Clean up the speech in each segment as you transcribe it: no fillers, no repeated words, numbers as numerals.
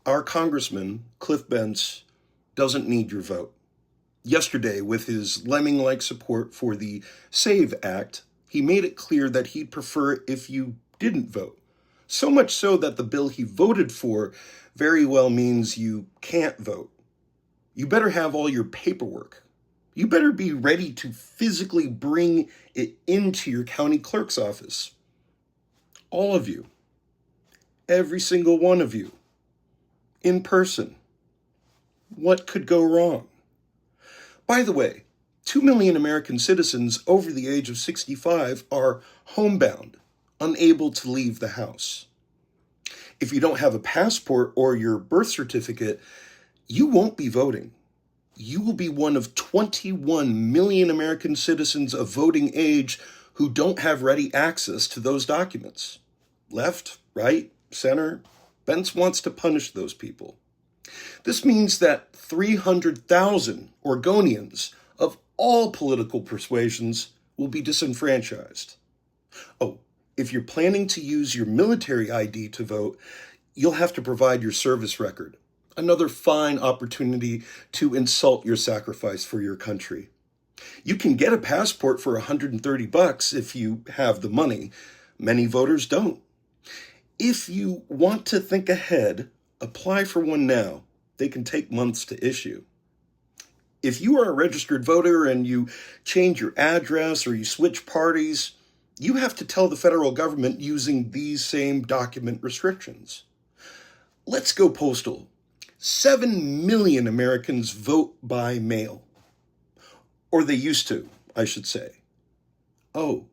Our congressman, Cliff Bentz, doesn't need your vote. Yesterday, with his lemming-like support for the SAVE Act, he made it clear that he'd prefer if you didn't vote. So much so that the bill he voted for very well means you can't vote. You better have all your paperwork. You better be ready to physically bring it into your county clerk's office. All of you. Every single one of you. In person. What could go wrong? By the way, 2 million American citizens over the age of 65 are homebound, unable to leave the house. If you don't have a passport or your birth certificate, you won't be voting. You will be one of 21 million American citizens of voting age who don't have ready access to those documents. Left, right, center, Bentz wants to punish those people. This means that 300,000 Oregonians of all political persuasions will be disenfranchised. Oh, if you're planning to use your military ID to vote, you'll have to provide your service record. Another fine opportunity to insult your sacrifice for your country. You can get a passport for $130 if you have the money. Many voters don't. If you want to think ahead, apply for one now. They can take months to issue. If you are a registered voter and you change your address or you switch parties, you have to tell the federal government using these same document restrictions. Let's go postal. 7 million Americans vote by mail. Or they used to, I should say. Oh,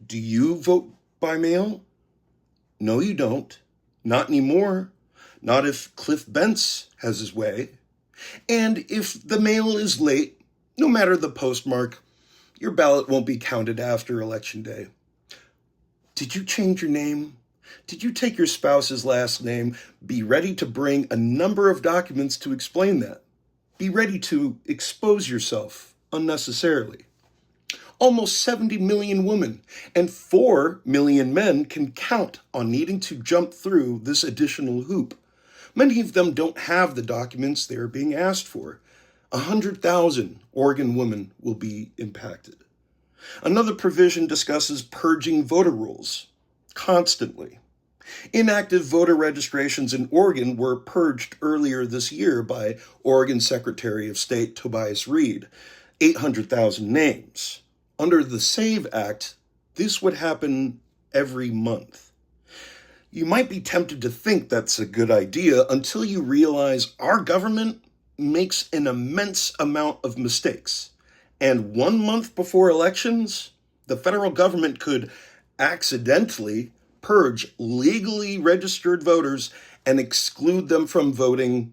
do you vote by mail? No, you don't. Not anymore. Not if Cliff Bentz has his way. And if the mail is late, no matter the postmark, your ballot won't be counted after Election Day. Did you change your name? Did you take your spouse's last name? Be ready to bring a number of documents to explain that. Be ready to expose yourself unnecessarily. Almost 70 million women and 4 million men can count on needing to jump through this additional hoop. Many of them don't have the documents they are being asked for. 100,000 Oregon women will be impacted. Another provision discusses purging voter rolls constantly. Inactive voter registrations in Oregon were purged earlier this year by Oregon Secretary of State Tobias Reed, 800,000 names. Under the SAVE Act, this would happen every month. You might be tempted to think that's a good idea until you realize our government makes an immense amount of mistakes. And 1 month before elections, the federal government could accidentally purge legally registered voters and exclude them from voting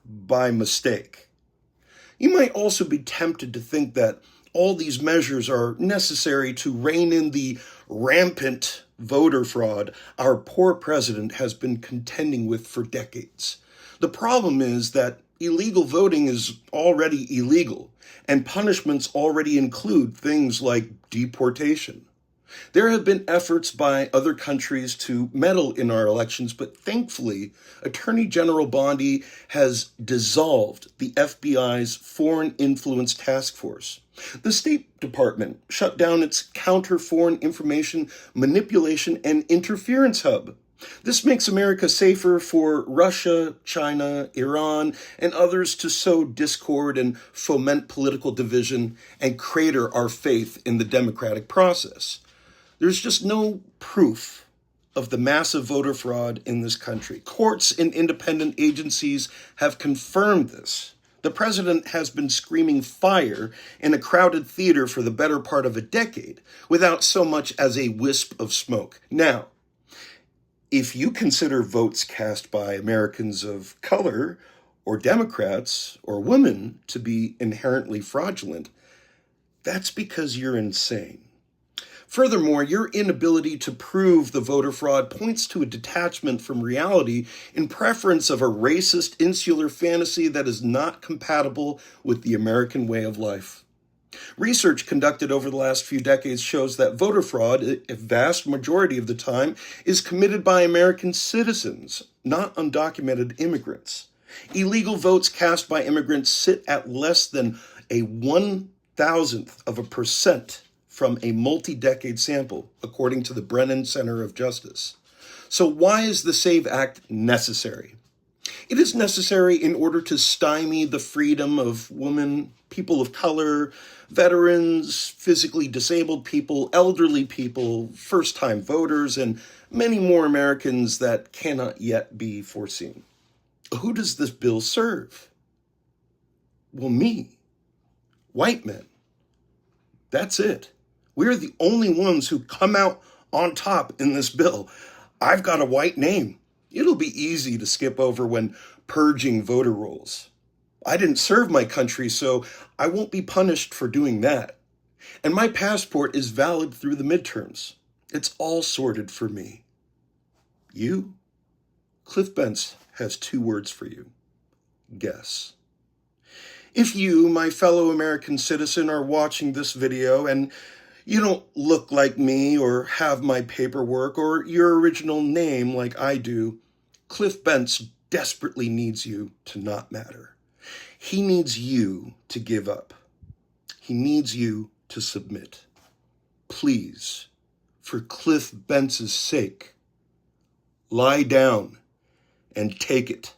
by mistake. You might also be tempted to think that all these measures are necessary to rein in the rampant voter fraud our poor president has been contending with for decades. The problem is that illegal voting is already illegal, and punishments already include things like deportation. There have been efforts by other countries to meddle in our elections, but thankfully, Attorney General Bondi has dissolved the FBI's Foreign Influence Task Force. The State Department shut down its Counter Foreign Information Manipulation and Interference Hub. This makes America safer for Russia, China, Iran, and others to sow discord and foment political division and crater our faith in the democratic process. There's just no proof of the massive voter fraud in this country. Courts and independent agencies have confirmed this. The president has been screaming fire in a crowded theater for the better part of a decade without so much as a wisp of smoke. Now, if you consider votes cast by Americans of color or Democrats or women to be inherently fraudulent, that's because you're insane. Furthermore, your inability to prove the voter fraud points to a detachment from reality in preference of a racist, insular fantasy that is not compatible with the American way of life. Research conducted over the last few decades shows that voter fraud, a vast majority of the time, is committed by American citizens, not undocumented immigrants. Illegal votes cast by immigrants sit at less than a 1,000th% from a multi-decade sample, according to the Brennan Center of Justice. So why is the SAVE Act necessary? It is necessary in order to stymie the freedom of women, people of color, veterans, physically disabled people, elderly people, first-time voters, and many more Americans that cannot yet be foreseen. Who does this bill serve? Well, me. White men. That's it. We're the only ones who come out on top in this bill. I've got a white name. It'll be easy to skip over when purging voter rolls. I didn't serve my country, so I won't be punished for doing that. And my passport is valid through the midterms. It's all sorted for me. You? Cliff Bentz has 2 words for you. Guess. If you, my fellow American citizen, are watching this video and you don't look like me or have my paperwork or your original name like I do, Cliff Bentz desperately needs you to not matter. He needs you to give up. He needs you to submit. Please, for Cliff Bentz's sake, lie down and take it.